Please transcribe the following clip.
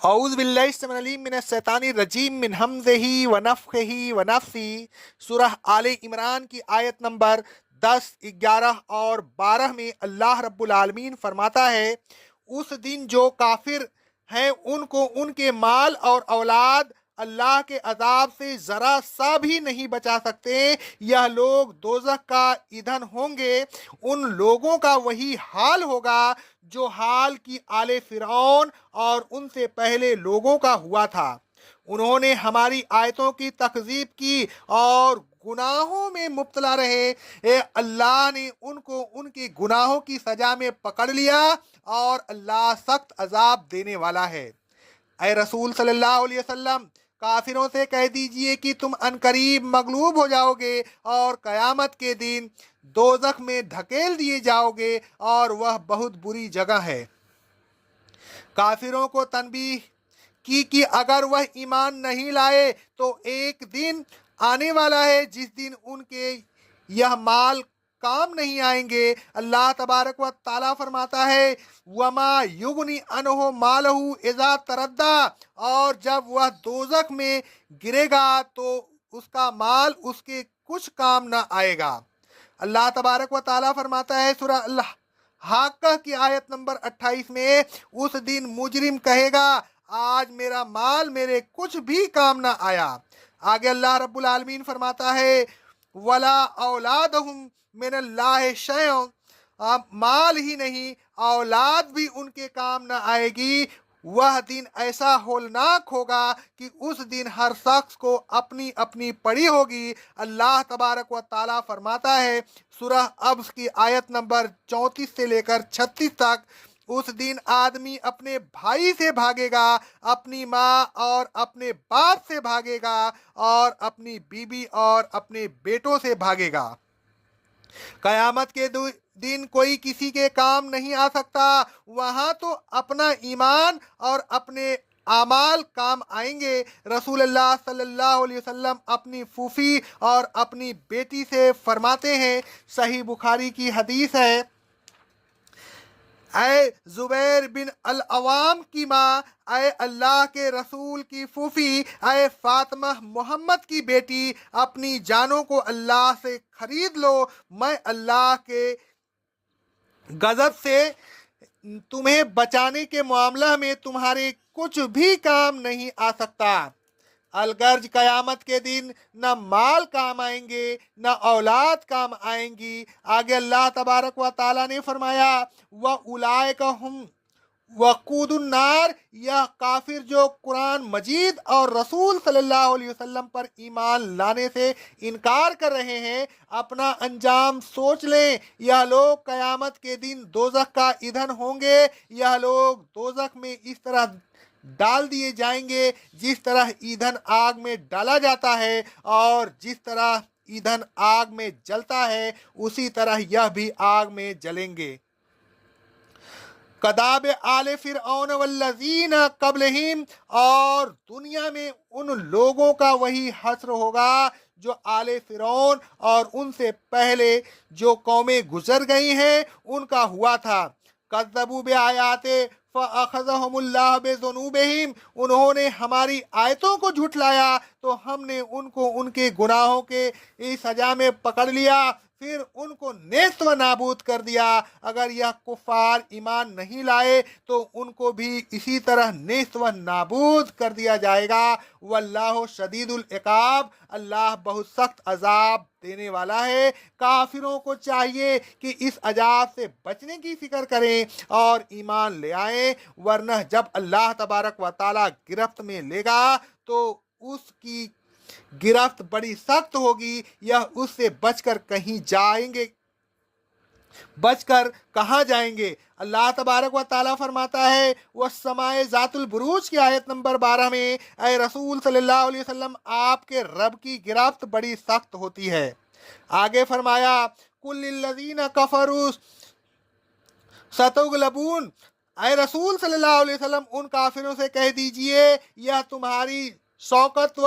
اعوذ باللہ السمیع العلیم من الشیطان الرجیم من ہمزہ ونفخہ ونفثہ۔ سورہ آل عمران کی آیت نمبر 10، 11 اور 12 میں اللہ رب العالمین فرماتا ہے، اس دن جو کافر ہیں ان کو ان کے مال اور اولاد اللہ کے عذاب سے ذرا سا بھی نہیں بچا سکتے۔ یہ لوگ دوزخ کا ایندھن ہوں گے۔ ان لوگوں کا وہی حال ہوگا جو حال کی آل فرعون اور ان سے پہلے لوگوں کا ہوا تھا۔ انہوں نے ہماری آیتوں کی تکذیب کی اور گناہوں میں مبتلا رہے۔ اللہ نے ان کو ان کے گناہوں کی سزا میں پکڑ لیا اور اللہ سخت عذاب دینے والا ہے۔ اے رسول صلی اللہ علیہ وسلم، کافروں سے کہہ دیجئے کہ تم عنقریب مغلوب ہو جاؤ گے اور قیامت کے دن دوزخ میں دھکیل دیے جاؤ گے اور وہ بہت بری جگہ ہے۔ کافروں کو تنبیہ کی کہ اگر وہ ایمان نہیں لائے تو ایک دن آنے والا ہے جس دن ان کے یہ مال کام نہیں آئیں گے۔ اللہ تبارک و تعالیٰ فرماتا ہے، وَمَا يُغْنِ عَنْهُ مَالُهُ إِذَا تَرَدَّى، اور جب وہ دوزخ میں گرے گا تو اس کا مال اس کے کچھ کام نہ آئے گا۔ اللہ تبارک و تعالیٰ فرماتا ہے سورہ الحاقہ کی آیت نمبر 28 میں، اس دن مجرم کہے گا آج میرا مال میرے کچھ بھی کام نہ آیا۔ آگے اللہ رب العالمین فرماتا ہے، وَلَا أَوْلَادُهُمْ مِنَ اللَّهِ شَيْءٌ، مال ہی نہیں اولاد بھی ان کے کام نہ آئے گی۔ وہ دن ایسا ہولناک ہوگا کہ اس دن ہر شخص کو اپنی اپنی پڑی ہوگی۔ اللہ تبارک و تعالیٰ فرماتا ہے سورہ ابس کی آیت نمبر 34 سے لے کر 36 تک، اس دن آدمی اپنے بھائی سے بھاگے گا، اپنی ماں اور اپنے باپ سے بھاگے گا، اور اپنی بیوی اور اپنے بیٹوں سے بھاگے گا۔ قیامت کے دن کوئی کسی کے کام نہیں آ سکتا۔ وہاں تو اپنا ایمان اور اپنے اعمال کام آئیں گے۔ رسول اللہ صلی اللہ علیہ وسلم اپنی پھوپھی اور اپنی بیٹی سے فرماتے ہیں، صحیح بخاری کی حدیث ہے، اے زبیر بن العوام کی ماں، اے اللہ کے رسول کی پھوپھی، اے فاطمہ محمد کی بیٹی، اپنی جانوں کو اللہ سے خرید لو، میں اللہ کے غضب سے تمہیں بچانے کے معاملہ میں تمہارے کچھ بھی کام نہیں آ سکتا۔ الغرض قیامت کے دن نہ مال کام آئیں گے نہ اولاد کام آئیں گی۔ آگے اللہ تبارک و تعالیٰ نے فرمایا، وَأُولَئِكَ هُمْ وقود النار، یہ کافر جو قرآن مجید اور رسول صلی اللہ علیہ وسلم پر ایمان لانے سے انکار کر رہے ہیں، اپنا انجام سوچ لیں۔ یہ لوگ قیامت کے دن دوزخ کا ایندھن ہوں گے۔ یہ لوگ دوزخ میں اس طرح ڈال دیے جائیں گے جس طرح ایندھن آگ میں ڈالا جاتا ہے، اور جس طرح ایندھن آگ میں جلتا ہے اسی طرح یہ بھی آگ میں جلیں گے۔ کداب آل فرعون والذین قبلہم، اور دنیا میں ان لوگوں کا وہی حشر ہوگا جو آل فرعون اور ان سے پہلے جو قومیں گزر گئی ہیں ان کا ہوا تھا۔ کذبوا بآیات فأخذہم اللہ بذنوبہم، انہوں نے ہماری آیتوں کو جھٹلایا تو ہم نے ان کو ان کے گناہوں کے سزا میں پکڑ لیا، پھر ان کو نیست و نابود کر دیا۔ اگر یہ کفار ایمان نہیں لائے تو ان کو بھی اسی طرح نیست و نابود کر دیا جائے گا۔ واللہ شدید العقاب، اللہ بہت سخت عذاب دینے والا ہے۔ کافروں کو چاہیے کہ اس عذاب سے بچنے کی فکر کریں اور ایمان لے آئیں، ورنہ جب اللہ تبارک و تعالیٰ گرفت میں لے گا تو اس کی گرفت بڑی سخت ہوگی، یہ اس سے بچ کر کہاں جائیں گے۔ اللہ تبارک و تعالیٰ فرماتا ہے، وَالسَّمَاءِ ذَاتِ الْبُرُوجِ کی آیت نمبر 12 میں، اے رسول صلی اللہ علیہ وسلم، آپ کے رب کی گرفت بڑی سخت ہوتی ہے۔ آگے فرمایا، قُلْ لِلَّذِينَ كَفَرُوا سَتُغْلَبُونَ، اے رسول صلی اللہ علیہ وسلم ان کافروں سے کہہ دیجئے، یہ تمہاری شوکت و